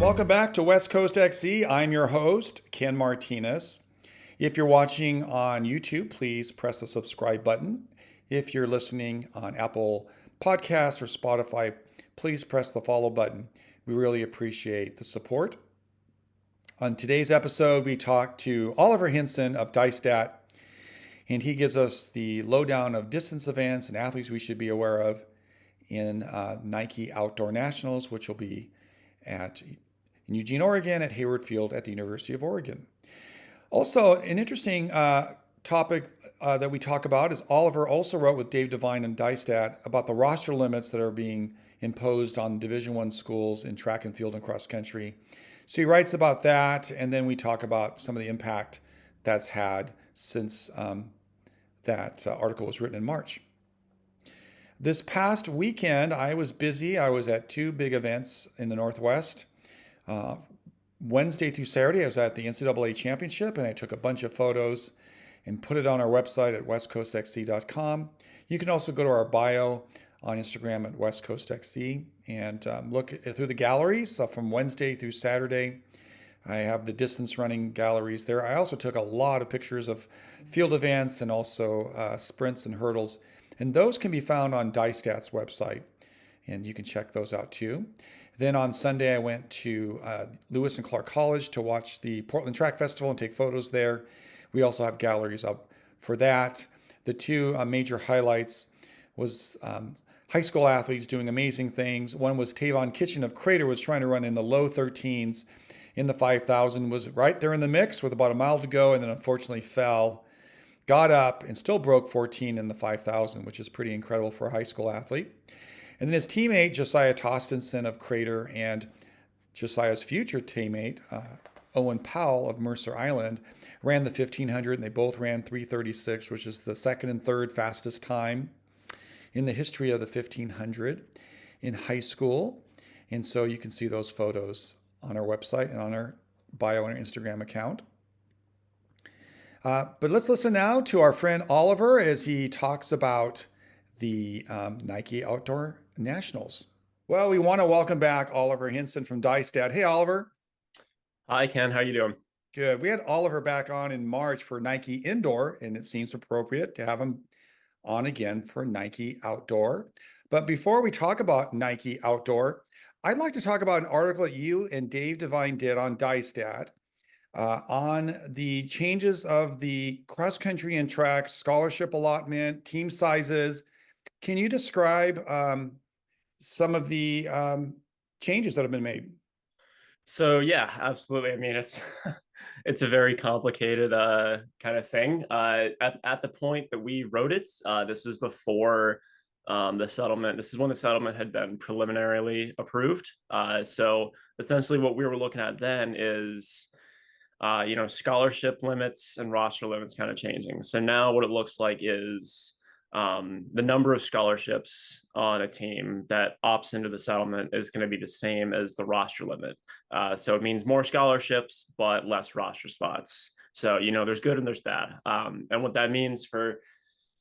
welcome back to West Coast XE. I'm your host, Ken Martinez. If you're watching on YouTube, please press the subscribe button. If you're listening on Apple Podcasts or Spotify, please press the follow button. We really appreciate the support. On today's episode, we talk to Oliver Hinson of DyeStat, and he gives us the lowdown of distance events and athletes we should be aware of in Nike Outdoor Nationals, which will be in Eugene, Oregon, at Hayward Field at the University of Oregon. Also, an interesting topic that we talk about is Oliver also wrote with Dave Devine and DyeStat about the roster limits that are being imposed on Division I schools in track and field and cross country. So he writes about that, and then we talk about some of the impact that's had since that article was written in March. This past weekend, I was busy. I was at two big events in the Northwest. Wednesday through Saturday, I was at the NCAA Championship, and I took a bunch of photos and put it on our website at westcoastxc.com. You can also go to our bio on Instagram at westcoastxc and look through the galleries from Wednesday through Saturday. I have the distance running galleries there. I also took a lot of pictures of field events and also sprints and hurdles. And those can be found on DyeStat's website, and you can check those out too. Then on Sunday, I went to Lewis and Clark College to watch the Portland Track Festival and take photos there. We also have galleries up for that. The two major highlights was high school athletes doing amazing things. One was Tavon Kitchen of Crater, was trying to run in the low 13s in the 5,000, was right there in the mix with about a mile to go, and then unfortunately fell, got up, and still broke 14 in the 5,000, which is pretty incredible for a high school athlete. And then his teammate, Josiah Tostenson of Crater, and Josiah's future teammate, Owen Powell of Mercer Island, ran the 1,500, and they both ran 3:36, which is the second and third fastest time in the history of the 1,500 in high school. And so you can see those photos on our website and on our bio and our Instagram account. But let's listen now to our friend Oliver as he talks about the Nike Outdoor Nationals. Well, we want to welcome back Oliver Hinson from DyeStat. Hey, Oliver. Hi, Ken. How you doing? Good. We had Oliver back on in March for Nike Indoor, and it seems appropriate to have him on again for Nike Outdoor. But before we talk about Nike Outdoor, I'd like to talk about an article that you and Dave Devine did on DyeStat on the changes of the cross country and track scholarship allotment, team sizes. Can you describe some of the changes that have been made? So yeah, absolutely. I mean, it's it's a very complicated kind of thing. At the point that we wrote it, this is before the settlement. This is when the settlement had been preliminarily approved. So essentially, what we were looking at then is scholarship limits and roster limits kind of changing. So now what it looks like is the number of scholarships on a team that opts into the settlement is going to be the same as the roster limit. So it means more scholarships, but less roster spots. So, there's good and there's bad. And what that means for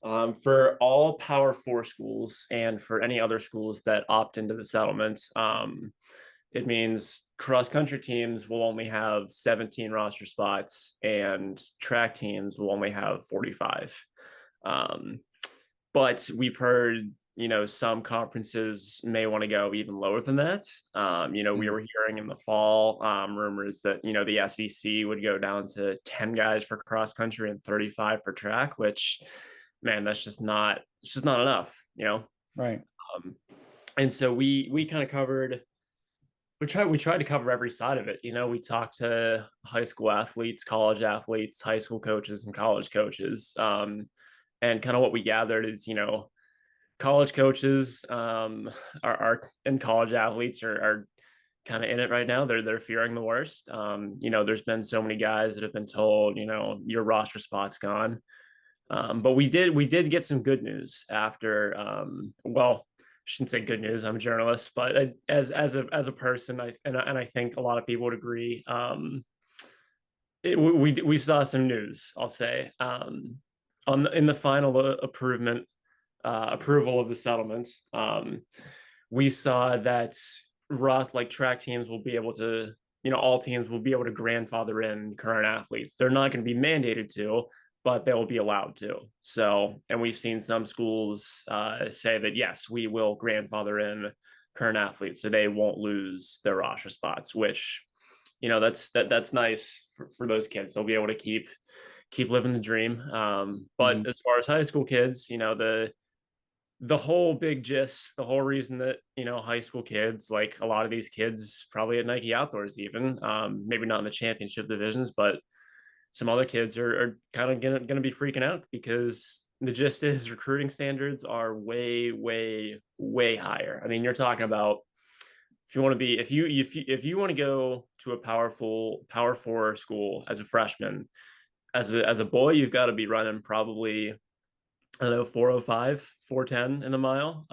all Power 4 schools and for any other schools that opt into the settlement, it means cross-country teams will only have 17 roster spots and track teams will only have 45. But we've heard, some conferences may want to go even lower than that. We were hearing in the fall rumors that, the SEC would go down to 10 guys for cross-country and 35 for track, which, man, it's just not enough, Right. And so we kind of covered. We tried to cover every side of it. We talked to high school athletes, college athletes, high school coaches, and college coaches. And kind of what we gathered is, college coaches are and college athletes are kind of in it right now. They're fearing the worst. There's been so many guys that have been told, your roster spot's gone. But we did get some good news after. I shouldn't say good news. I'm a journalist, but as a person, I think a lot of people would agree. We saw some news, I'll say, in the final approval of the settlement. We saw that like track teams will be able to, all teams will be able to grandfather in current athletes. They're not going to be mandated to, but they'll be allowed to. So, and we've seen some schools say that, yes, we will grandfather in current athletes so they won't lose their roster spots, which, that's nice for those kids. They'll be able to keep living the dream. But as far as high school kids, the whole big gist, the whole reason that, high school kids, like a lot of these kids probably at Nike Outdoors, even, maybe not in the championship divisions, but some other kids are kind of gonna be freaking out because the gist is recruiting standards are way, way, way higher. I mean, you're talking about if you want to be if you want to go to a power four school as a freshman, as a boy, you've got to be running probably, I don't know, 405, 410 in the mile,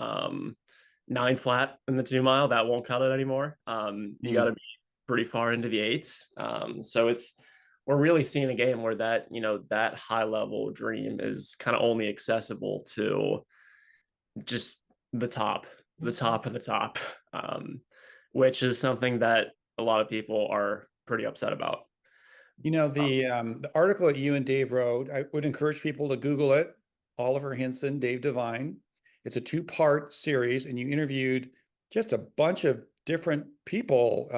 9 flat in the 2 mile. That won't cut it anymore. You got to be pretty far into the eights. So we're really seeing a game where that, that high level dream is kind of only accessible to just the top of the top, which is something that a lot of people are pretty upset about. The article that you and Dave wrote, I would encourage people to Google it. Oliver Hinson, Dave Devine. It's a 2-part series, and you interviewed just a bunch of different people.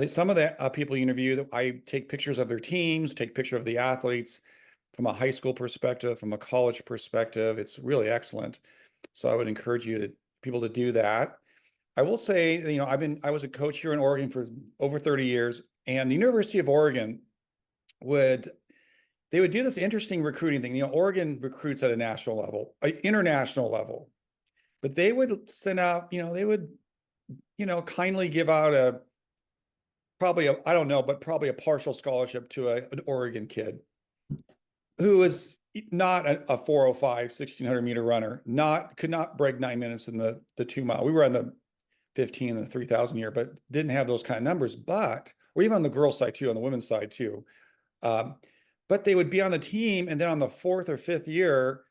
Some of the people you interview, I take pictures of their teams, take picture of the athletes from a high school perspective, from a college perspective. It's really excellent. So I would encourage people to do that. I will say, I was a coach here in Oregon for over 30 years, and the University of Oregon would do this interesting recruiting thing. Oregon recruits at a national level, international level, but they would send out, they would, kindly give out probably a partial scholarship to an Oregon kid who is not a 405, 1600 meter runner, could not break 9 minutes in the 2 mile. We were on the 15 and the 3000 year, but didn't have those kind of numbers, or even on the girls side too, on the women's side too. But they would be on the team, and then on the 4th or 5th year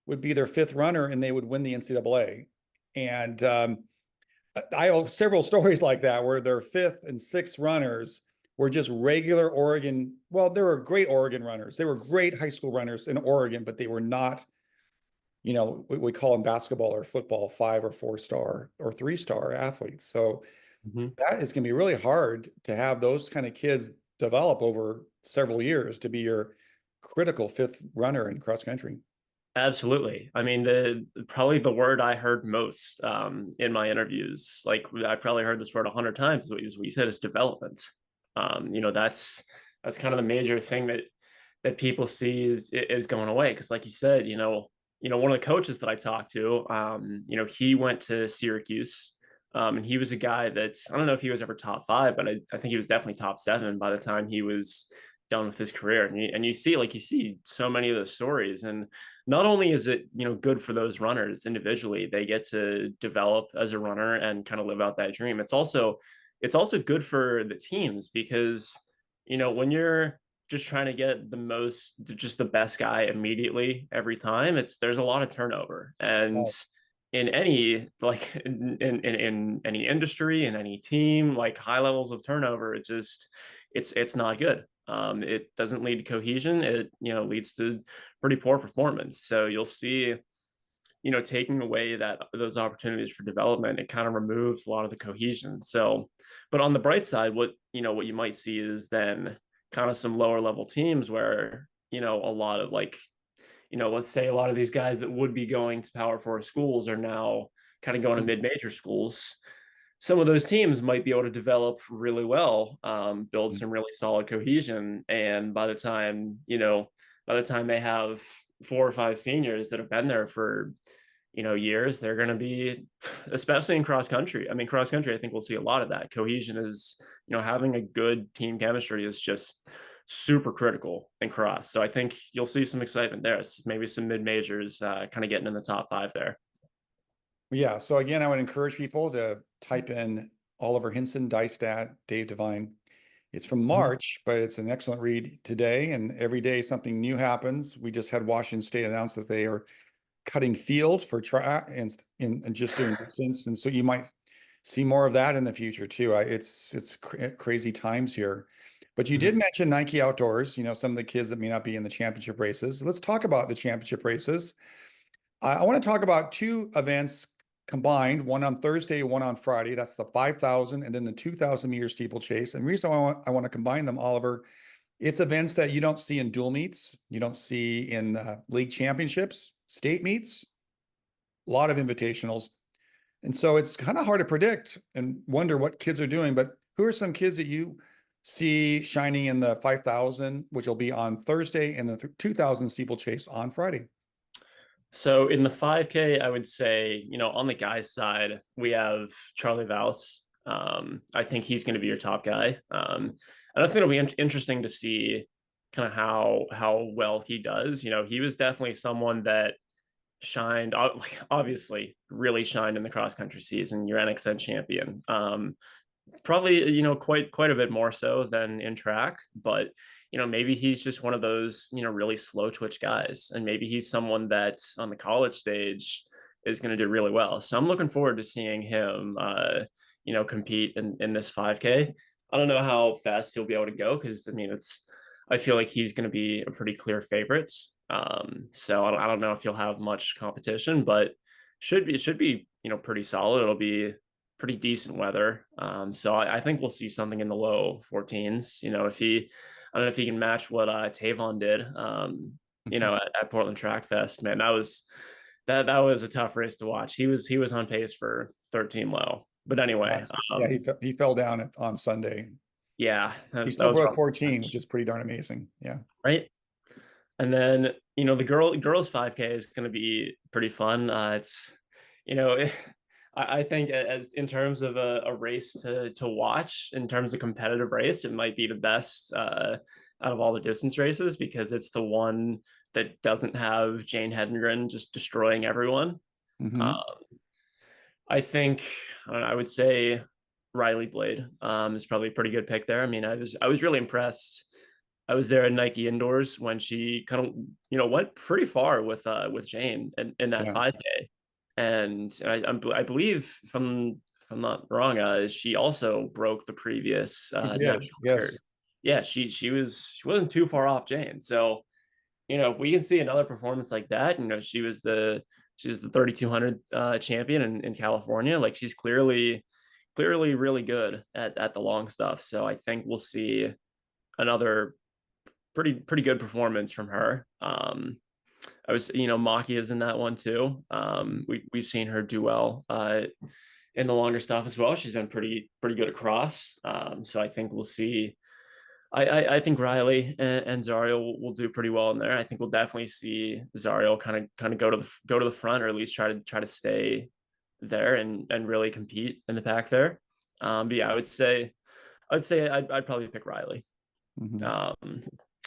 would be their 5th runner, and they would win the NCAA. And I have several stories like that where their 5th and 6th runners were just regular Oregon. Well, they were great Oregon runners. They were great high school runners in Oregon, but they were not, we call them basketball or football 5 or 4-star or 3-star athletes. So that is going to be really hard to have those kind of kids develop over several years to be your critical 5th runner in cross country. Absolutely. I mean, probably the word I heard most in my interviews, like I probably heard this word 100 times, is what you said, is development. That's kind of the major thing that people see is going away. Because like you said, one of the coaches that I talked to, he went to Syracuse. And he was a guy that's, I don't know if he was ever top 5, but I think he was definitely top 7 by the time he was done with his career. And you see so many of those stories. And not only is it, good for those runners individually, they get to develop as a runner and kind of live out that dream. It's also good for the teams because, when you're just trying to get just the best guy immediately every time, there's a lot of turnover. And in any in any industry, in any team, like high levels of turnover, it's not good. It doesn't lead to cohesion. It leads to pretty poor performance. So you'll see, taking away those opportunities for development, it kind of removes a lot of the cohesion. So, but on the bright side, what you might see is then kind of some lower level teams where a lot of let's say a lot of these guys that would be going to Power 4 schools are now kind of going to mid-major schools. Some of those teams might be able to develop really well, build some really solid cohesion. And by the time they have 4 or 5 seniors that have been there for, years, they're going to be, especially in cross country. I mean, cross country, I think we'll see a lot of that. Cohesion is, having a good team chemistry is just super critical in cross. So I think you'll see some excitement there. Maybe some mid-majors kind of getting in the top 5 there. Yeah. So again, I would encourage people to type in Oliver Hinson, DyeStat, Dave Devine. It's from March, but it's an excellent read today. And every day something new happens. We just had Washington State announce that they are cutting field for track and just doing distance. And so you might see more of that in the future too. Crazy times here. But you did mention Nike Outdoors, some of the kids that may not be in the championship races. Let's talk about the championship races. I want to talk about two events combined, one on Thursday, one on Friday. That's the 5,000 and then the 2,000-meter steeplechase. And the reason I want to combine them, Oliver, it's events that you don't see in dual meets, you don't see in league championships, state meets, a lot of invitationals. And so it's kind of hard to predict and wonder what kids are doing. But who are some kids that you see shining in the 5,000, which will be on Thursday, and the 2,000 steeplechase on Friday? So in the 5K, I would say, on the guys' side, we have Charlie Valls. I think he's going to be your top guy. And I think it'll be interesting to see kind of how well he does. He was definitely someone that shined, obviously, really shined in the cross country season. Your NXN champion. Probably, quite a bit more so than in track, but maybe he's just one of those, really slow twitch guys. And maybe he's someone that's on the college stage is going to do really well. So I'm looking forward to seeing him, compete in this 5K. I don't know how fast he'll be able to go because, I feel like he's going to be a pretty clear favorite. So I don't know if he'll have much competition, but should be, pretty solid. It'll be pretty decent weather. So I think we'll see something in the low 14s. I don't know if he can match what Tavon did, at Portland Track Fest. Man, that was a tough race to watch. He was on pace for 13 low. But anyway, he fell down on Sunday. Yeah, he still broke 14, which is pretty darn amazing. Yeah, right. And then the girls 5K is going to be pretty fun. I think as in terms of a race to watch, in terms of competitive race, it might be the best out of all the distance races because it's the one that doesn't have Jane Hedengren just destroying everyone. I think I would say Riley Blade is probably a pretty good pick there. I was really impressed. I was there at Nike Indoors when she kind of went pretty far with Jane in that 5K. And I believe, if I'm not wrong, she also broke the previous yes. Yeah, she wasn't too far off Jane. So, if we can see another performance like that, she was the 3,200 champion in California. Like she's clearly really good at the long stuff. So I think we'll see another pretty good performance from her. I was, Maki is in that one too. We've seen her do well in the longer stuff as well. She's been pretty good across. So I think we'll see. I think Riley and Zario will do pretty well in there. I think we'll definitely see Zario kind of go to the front, or at least try to stay there and really compete in the pack there. But yeah, I'd say I'd probably pick Riley.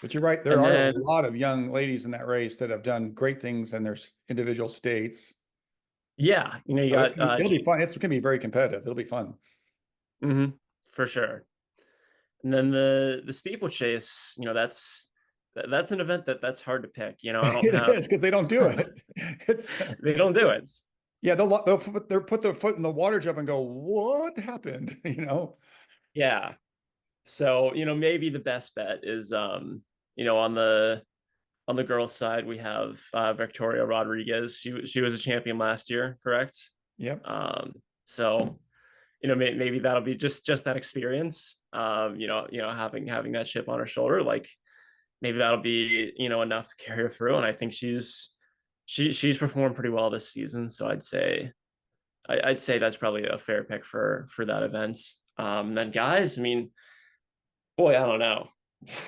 But you're right. There are a lot of young ladies in that race that have done great things in their individual states. Yeah, it'll be fun. It's going to be very competitive. It'll be fun. For sure. And then the steeplechase, that's an event that's hard to pick. I don't have. It is because they don't do it. They don't do it. Yeah, they'll put their foot in the water jump and go, "What happened?" Yeah. So maybe the best bet is on the girls' side we have Victoria Rodriguez. She was a champion last year, correct? Yep. So maybe that'll be just that experience. Having that chip on her shoulder, like maybe that'll be enough to carry her through. And I think she's performed pretty well this season. So I'd say that's probably a fair pick for that event. Then guys, boy, I don't know.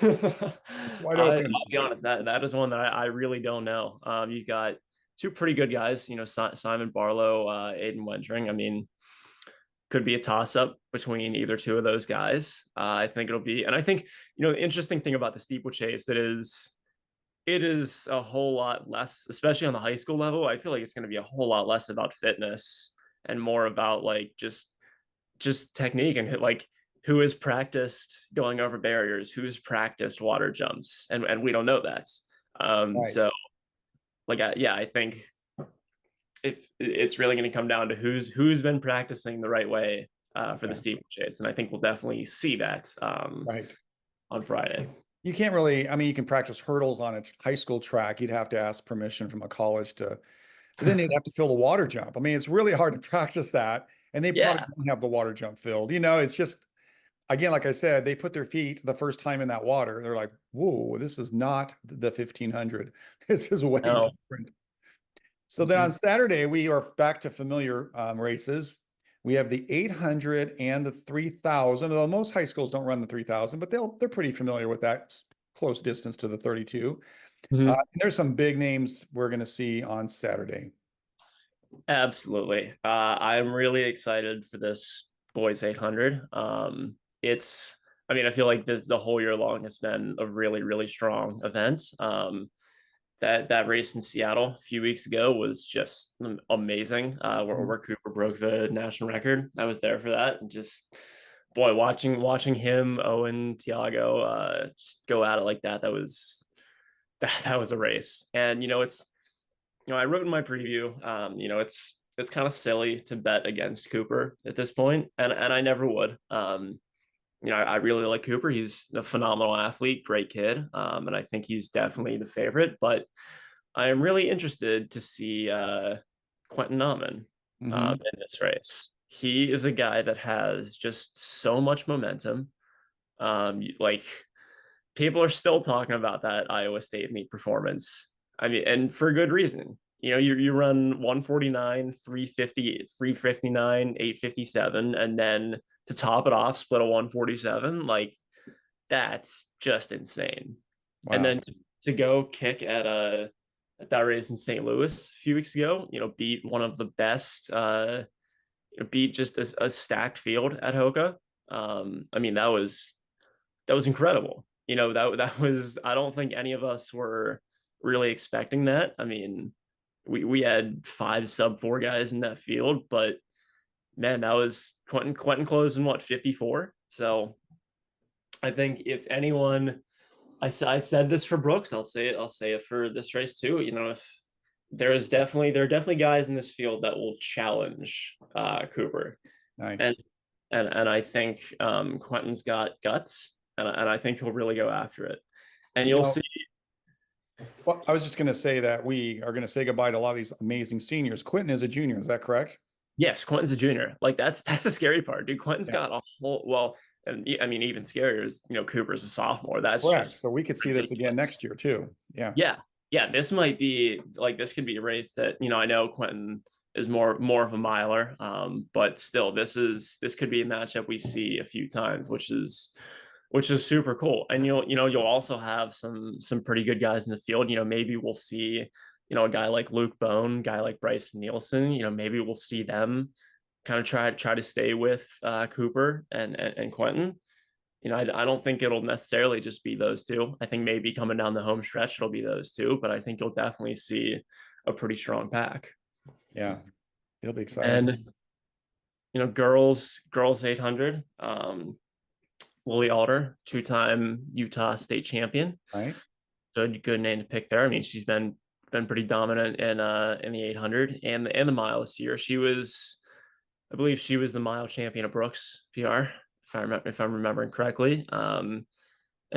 It's wide open. I'll be honest, that is one that I really don't know. You got two pretty good guys, Simon Barlow, Aiden Wendring. Could be a toss-up between either two of those guys. I think it'll be, and I think, the interesting thing about the steeplechase it is a whole lot less, especially on the high school level. I feel like it's going to be a whole lot less about fitness and more about like just technique and like who has practiced going over barriers, who's practiced water jumps, and we don't know that. Right. So like, I think if it's really going to come down to who's been practicing the right way for the Yeah, steeplechase, and I think we'll definitely see that right. on Friday. You can't really, I mean, you can practice hurdles on a high school track. You'd have to ask permission from a college to, but then you'd have to fill the water jump. I mean, it's really hard to practice that. And they probably Yeah, don't have the water jump filled. It's just, again, like I said, they put their feet the first time in that water. They're like, whoa, this is not the 1500. This is way no. different. So then on Mhm. Saturday, we are back to familiar races. We have the 800 and the 3000. Although most high schools don't run the 3000, but they're pretty familiar with that close distance to the 32. Mhm. And there's some big names we're going to see on Saturday. Absolutely. I'm really excited for this boys 800. It's, I mean, I feel like this the whole year long has been a really, really strong event. That race in Seattle a few weeks ago was just amazing. Where Cooper broke the national record. I was there for that, and just boy, watching him, Owen, Tiago, just go at it like that. That was a race. And it's I wrote in my preview, it's kind of silly to bet against Cooper at this point, and I never would. I really like Cooper. He's a phenomenal athlete, great kid, and I think he's definitely the favorite. But I am really interested to see Quentin Nauman Mm-hmm. in this race. He is a guy that has just so much momentum. Like people are still talking about that Iowa State meet performance. I mean, and for good reason. You run 149, 350, 359, 857, and then to top it off, split a 147. Like that's just insane. And Wow. then to go kick at that race in St. Louis a few weeks ago, beat one of the best, beat just a stacked field at Hoka. I mean, that was incredible. That was I don't think any of us were really expecting that. I mean, we had five sub 4 guys in that field, but man, that was Quentin closed in what 54. So I think if anyone, I said this for Brooks, I'll say it for this race too. If there are definitely guys in this field that will challenge Cooper, and Nice. and I think Quentin's got guts, and I think he'll really go after it. And You you'll know, see. well, I was just going to say that we are going to say goodbye to a lot of these amazing seniors. Quentin is a junior. Is that correct? Yes, Quentin's a junior. Like that's the scary part, dude. Quentin's Yeah. got a whole well, and I mean even scarier is Cooper's a sophomore. That's Correct. just So we could see this again ridiculous. next year too. Yeah. Yeah, yeah. This might be like this could be a race that I know Quentin is more of a miler, but still this could be a matchup we see a few times, which is super cool. And you'll also have some pretty good guys in the field. Maybe we'll see a guy like Luke Bone, guy like Bryce Nielsen. Maybe we'll see them kind of try to stay with Cooper and Quentin. I don't think it'll necessarily just be those two. I think maybe coming down the home stretch it'll be those two, but I think you'll definitely see a pretty strong pack. Yeah. It'll be exciting. And girls 800. Lily Alder, two-time Utah state champion. Right. Good name to pick there. I mean, she's been pretty dominant in the 800 and the mile this year. I believe she was the mile champion of Brooks PR, if I'm remembering correctly. And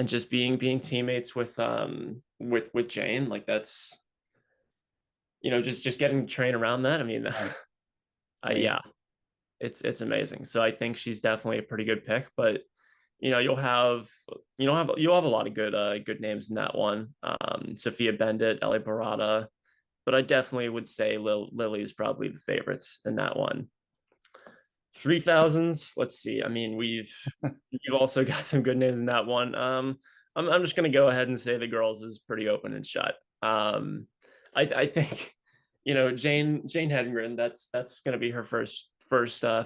just being teammates with Jane, like that's just getting to train around that. I mean, Right. It's amazing. yeah, it's amazing. So I think she's definitely a pretty good pick, but you'll have a lot of good names in that one. Sophia Bendit, Ellie Barada, but I definitely would say Lily is probably the favorites in that one. 3000s. Let's see. I mean, you've also got some good names in that one. I'm just gonna go ahead and say the girls is pretty open and shut. I think Jane Hedengren. That's gonna be her first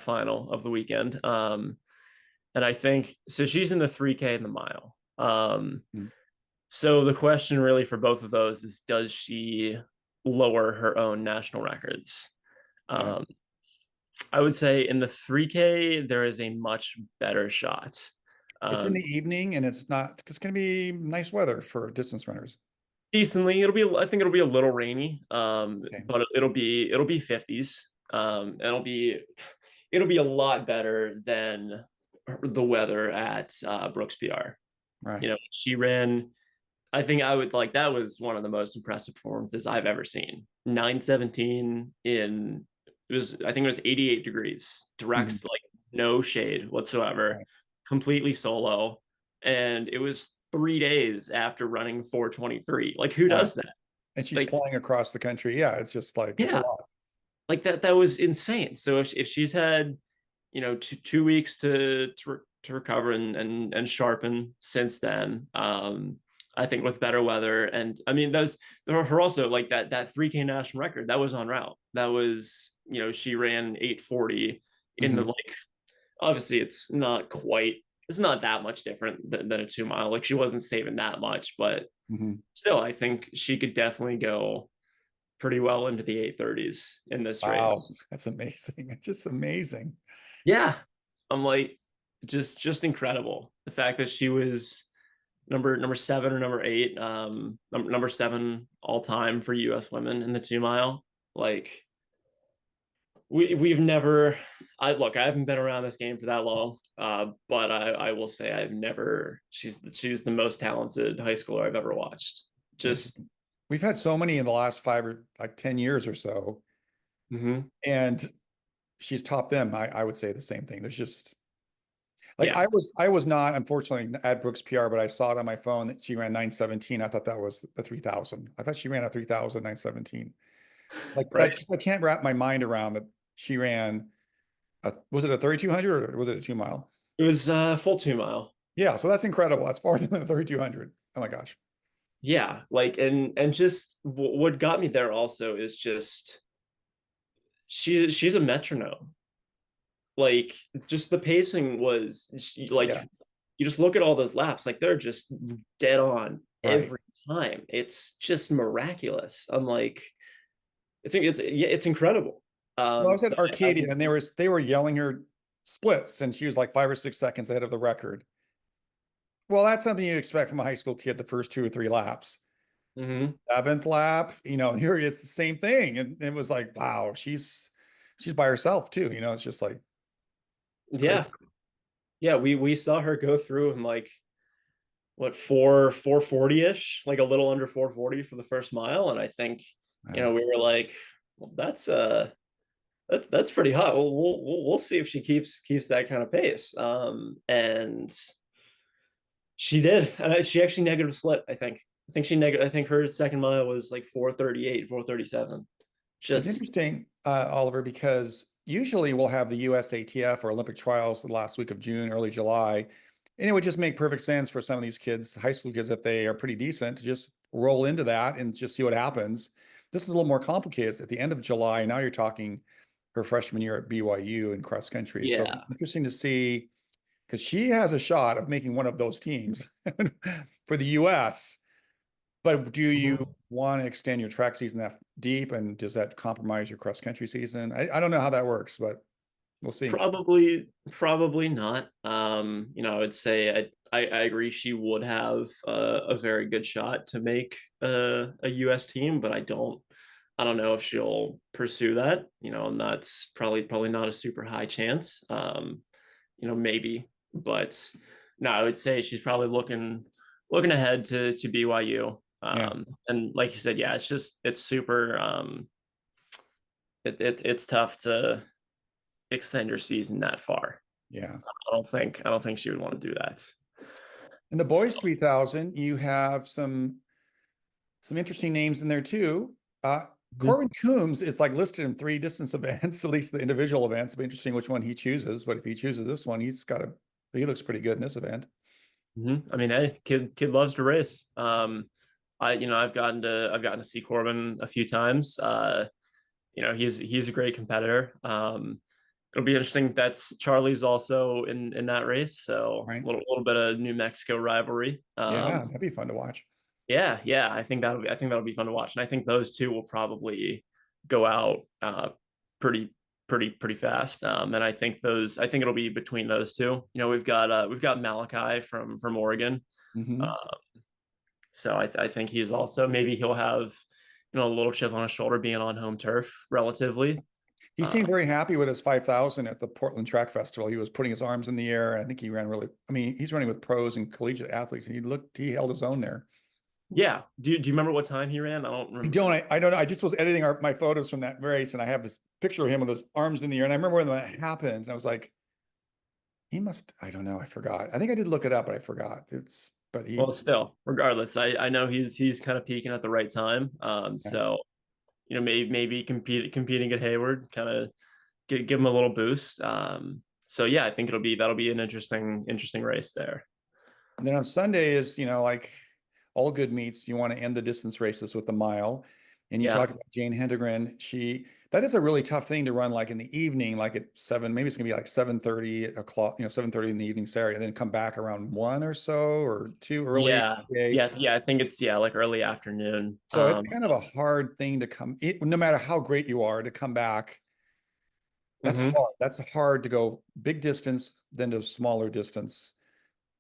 final of the weekend. And I think so. She's in the 3K and the mile. Mm. So the question really for both of those is, does she lower her own national records? Yeah. Um, I would say in the 3K there is a much better shot. It's in Um, the evening and it's going to be nice weather for distance runners. decently. I think it'll be a little rainy, Okay. but it'll be 50s. And it'll be a lot better than the weather at Brooks PR. Right. She ran. I think I would like that was one of the most impressive performances I've ever seen. 9:17 in I think it was 88 degrees, direct, Mhm. like no shade whatsoever, Right. completely solo. And it was 3 days after running 4:23. Like who Right. does that? And she's Like, flying across the country. Yeah, it's just like it's a yeah, lot. like that was insane. So if she's had, 2 weeks to recover and sharpen since then, I think with better weather. And I mean those her also like that 3K national record that was on route. That was, she ran 8:40 in the Hmm. like, obviously it's not that much different than a 2 mile. Like she wasn't saving that much, but Hmm. still I think she could definitely go pretty well into the 8:30s in this Wow, race. that's amazing. It's just amazing. Yeah. I'm like, just incredible. The fact that she was number 7 or number 8, number 7 all time for US women in the 2 mile. Like we've never, I haven't been around this game for that long, but I will say I've never she's the most talented high schooler I've ever watched. It's Just we've had so many in the last 5 or like 10 years or so, mhm. and she's topped them. I would say the same thing. There's just like Yeah, I was not unfortunately at Brooks PR, but I saw it on my phone that she ran 9:17. I thought that was the 3000. I thought she ran a 3000 9:17. Like right. that just I can't wrap my mind around that she ran was it a 3200 or was it a 2 mile? It was full 2 mile. Yeah, so that's incredible. That's farther than the 3200. Oh my gosh. Yeah, like and just what got me there also is just she's a metronome. Like just the pacing was like, Yeah, you just look at all those laps, like they're just dead on right. every time. It's just miraculous. I'm like, it's yeah, it's incredible. Well, I was So at Arcadia and they were yelling her splits and she was like 5 or 6 seconds ahead of the record. Well, that's something you expect from a high school kid the first 2 or 3 laps. mhm. Seventh lap, here it's the same thing. And it was like, wow, she's by herself too. It's just like it's crazy. Yeah, yeah. We saw her go through in like what 440 ish, like a little under 440 for the first mile, and I think, Yeah. we were like, well, that's pretty hot. We'll see if she keeps that kind of pace. And she did, and she actually negative split. I think her second mile was like 438, 437. It's Just interesting, Oliver, because usually we'll have the USATF or Olympic trials the last week of June, early July. And it would just make perfect sense for some of these kids, high school kids, if they are pretty decent, to just roll into that and just see what happens. This is a little more complicated. It's at the end of July. Now you're talking her freshman year at BYU in cross country. So yeah. interesting to see because she has a shot of making one of those teams for the US. But do you Mhm. want to extend your track season that deep, and does that compromise your cross country season? I don't know how that works, but we'll see. Probably not. I would say I agree she would have a very good shot to make a US team, but I don't know if she'll pursue that, and that's probably not a super high chance. Maybe, but no, I would say she's probably looking ahead to BYU. Yeah, And like you said, yeah, it's super it's tough to extend your season that far. yeah. I don't think she would want to do that. In the So boys 3000, you have some interesting names in there too. Corbin Coombs is like listed in 3 distance events, at least the individual events. It'll be interesting which one he chooses. But if he chooses this one, he looks pretty good in this event. I mean, hey, kid loves to race. I've gotten to see Corbin a few times. He's a great competitor. It'll be interesting. That's Charlie's also in that race, so Right? little bit of New Mexico rivalry. Yeah, that'd be fun to watch. Yeah. I think that'll be fun to watch, and I think those two will probably go out pretty pretty fast. And I think it'll be between those two. We've got Malachi from Oregon. Hmm. Uh, So I think he's also, maybe he'll have, a little chip on his shoulder being on home turf relatively. He Uh, seemed very happy with his 5,000 at the Portland Track Festival. He was putting his arms in the air. I think he ran really, I mean, he's running with pros and collegiate athletes, and he held his own there. yeah. Do you remember what time he ran? I don't I remember. don't, I don't know. I just was editing my photos from that race, and I have this picture of him with his arms in the air. And I remember when that happened, and I was like, he must, I don't know, I forgot. I think I did look it up, but I forgot. But Well, still, regardless, I know he's kind of peaking at the right time. yeah. So maybe competing at Hayward, kind of give him a little boost. So yeah, I think that'll be an interesting race there. And then on Sunday is, like all good meets, you want to end the distance races with the mile. And you Yeah, talked about Jane Hendegren. That is a really tough thing to run like in the evening, like at 7, maybe it's gonna be like 7:30 o'clock, 7:30 in the evening Saturday, and then come back around 1 or so or 2 early yeah, day. yeah. I think it's, yeah, like early afternoon. So it's kind of a hard thing to no matter how great you are, to come back. That's Mhm. hard. That's hard to go big distance, then to smaller distance.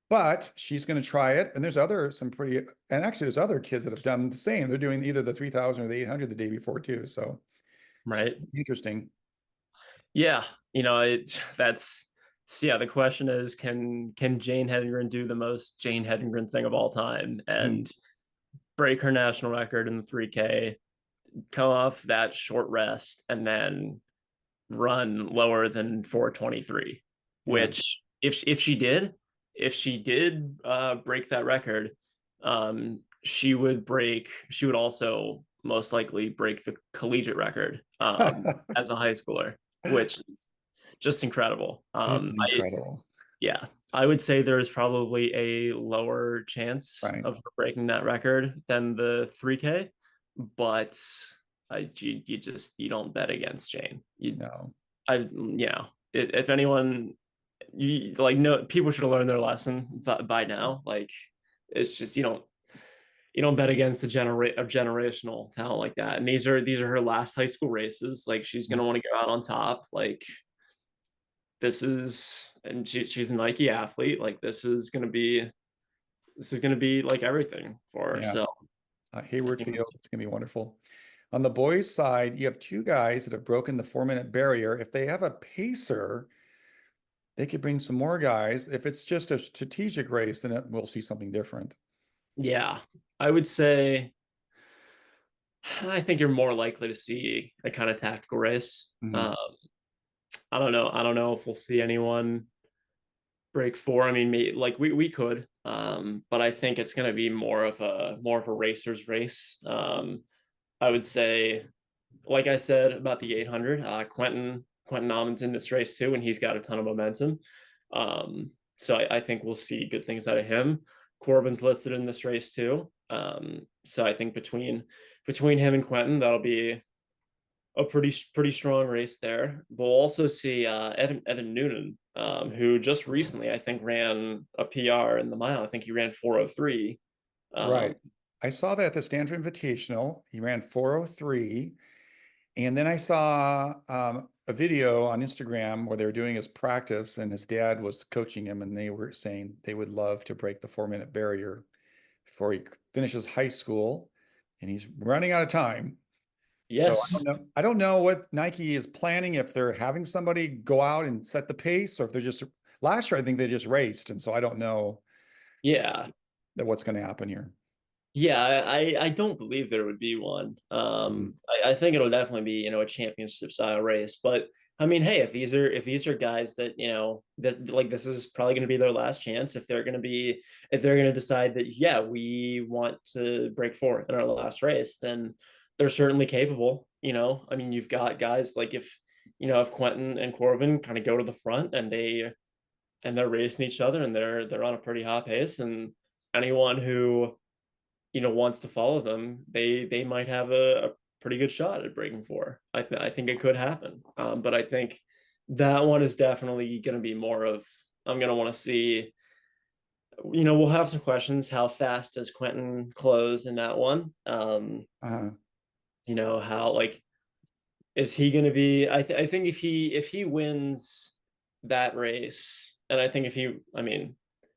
But she's going to try it. And there's other kids that have done the same. They're doing either the 3,000 or the 800 the day before too. So Right. interesting. Yeah, that's, so yeah, the question is, can Jane Hedengren do the most Jane Hedengren thing of all time Mhm. and break her national record in the 3K, come off that short rest, and then run lower than 4:23, Yeah. which if she did break that record, she would also most likely break the collegiate record as a high schooler, which is just incredible. It's I incredible. Yeah, I would say there's probably a lower chance Right. of her breaking that record than the 3K, but you don't bet against Jane. No. If anyone, no, people should have learned their lesson by now. Like, it's just, you don't bet against a generational talent like that. And these are her last high school races. Like, she's gonna want to go out on top. Like, and she's a Nike athlete. Like, this is gonna be like everything for her. Yeah. So Hayward Field. It's going to be wonderful. On the boys' side, you have two guys that have broken the 4-minute barrier. If they have a pacer, they could bring some more guys. If it's just a strategic race, then we'll see something different. yeah, I would say I think you're more likely to see a kind of tactical race. Mhm. I don't know. I don't know if we'll see anyone break four. I mean, like we could, but I think it's going to be more of a racer's race. I would say, like I said about the 800, Quentin Almond's in this race too, and he's got a ton of momentum. So I think we'll see good things out of him. Corbin's listed in this race too. So I think between him and Quentin, that'll be a pretty strong race there. We'll also see Evan Noonan, who just recently I think ran a PR in the mile. I think he ran 4:03. Right. I saw that at the Stanford Invitational. He ran 4:03. And then I saw a video on Instagram where they were doing his practice, and his dad was coaching him, and they were saying they would love to break the 4-minute barrier before he finishes high school, and he's running out of time. So I don't Yes. know. I don't know what Nike is planning, if they're having somebody go out and set the pace, or if they're just last year, I think they just raced. And so I don't know Yeah. what's going to happen here. Yeah, I don't believe there would be one. Mhm. I think it'll definitely be, a championship style race. But I mean, hey, if these are guys that, this is probably going to be their last chance, if they're going to decide that, yeah, we want to break four in our last race, then they're certainly capable. I mean, you've got guys like, if Quentin and Corbin kind of go to the front, and they're racing each other, and they're on a pretty hot pace, and anyone who wants to follow them, they might have a pretty good shot at breaking four. I think it could happen, but I think that one is definitely going to be more of, I'm going to want to see. We'll have some questions. How fast does Quentin close in that one? Uh, How, like, is he going to be? I think if he wins that race, and I think if he, I mean,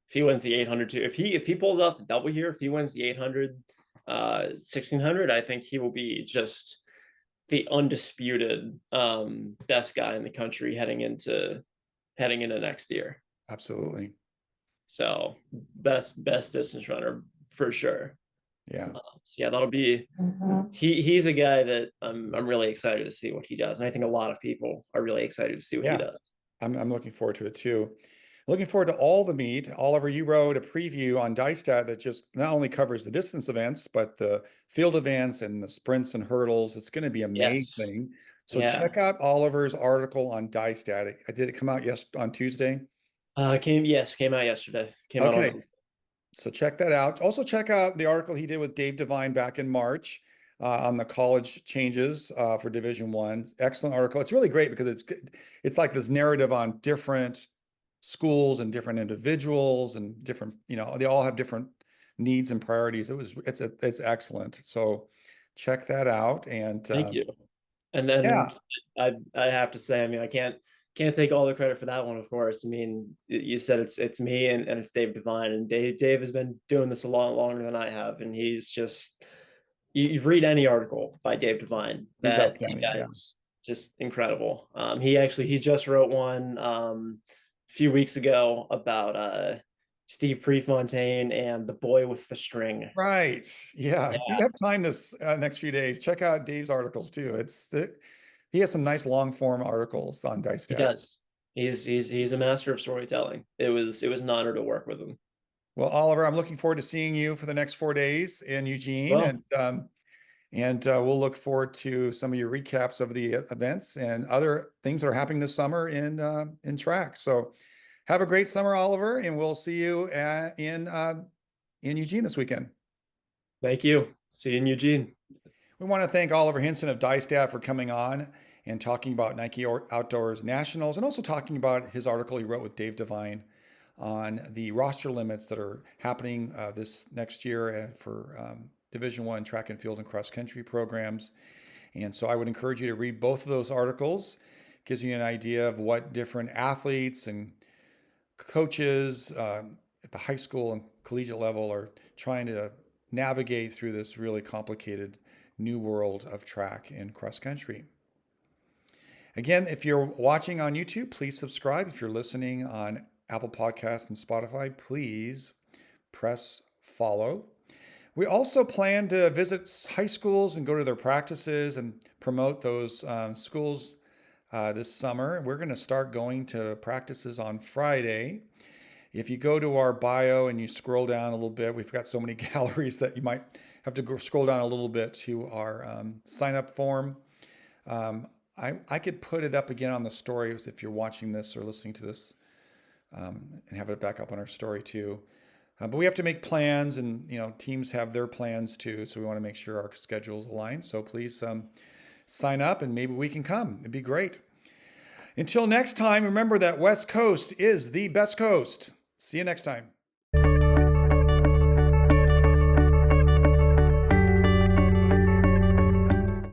if he wins the 800 too, if he pulls off the double here, if he wins the 800, 1600, I think he will be just the undisputed best guy in the country heading into next year. Absolutely. So best distance runner for sure. Yeah. So yeah, that'll be he's a guy that I'm really excited to see what he does, and I think a lot of people are really excited to see what he Yeah. does. I'm looking forward to it too. Looking forward to all the meet. Oliver, you wrote a preview on DyeStat that just not only covers the distance events, but the field events and the sprints and hurdles. It's going to be Yes. amazing. So Yeah. check out Oliver's article on DyeStat. Did it come out on Tuesday? Came out yesterday. Came out on Okay. Tuesday. So check that out. Also check out the article he did with Dave Devine back in March on the college changes for Division One. Excellent article. It's really great because it's like this narrative on different schools and different individuals and different, they all have different needs and priorities. It's excellent. So check that out. And Thank you. And then yeah, I have to say, I mean, I can't take all the credit for that one, of course. I mean, you said it's me and it's Dave Devine, and Dave has been doing this a lot longer than I have, and he's just you read any article by Dave Devine, he's that outstanding. Yeah. guy's just incredible. He just wrote one a few weeks ago about Steve Prefontaine and the boy with the string. Right. Yeah. If you Yeah, have time this next few days, check out Dave's articles too. He has some nice long form articles on he DyeStat. does. He's a master of storytelling. It was an honor to work with him. Well, Oliver, I'm looking forward to seeing you for the next 4 days in Eugene, Well, and we'll look forward to some of your recaps of the events and other things that are happening this summer in track. So, have a great summer, Oliver, and we'll see you in Eugene this weekend. thank you. See you in Eugene. We want to thank Oliver Hinson of DyeStat for coming on and talking about Nike Outdoors Nationals and also talking about his article he wrote with Dave Devine on the roster limits that are happening this next year for Division One track and field and cross country programs. And so I would encourage you to read both of those articles. It gives you an idea of what different athletes and coaches at the high school and collegiate level are trying to navigate through this really complicated new world of track and cross country. Again, if you're watching on YouTube, please subscribe. If you're listening on Apple Podcasts and Spotify, please press follow. We also plan to visit high schools and go to their practices and promote those schools this summer. We're going to start going to practices on Friday. If you go to our bio and you scroll down a little bit, we've got so many galleries that you might have to go scroll down a little bit to our sign up form. I could put it up again on the stories if you're watching this or listening to this and have it back up on our story too. But we have to make plans and, teams have their plans too. So we want to make sure our schedules align. So please sign up and maybe we can come. It'd be great. Until next time, remember that West Coast is the best coast. See you next time.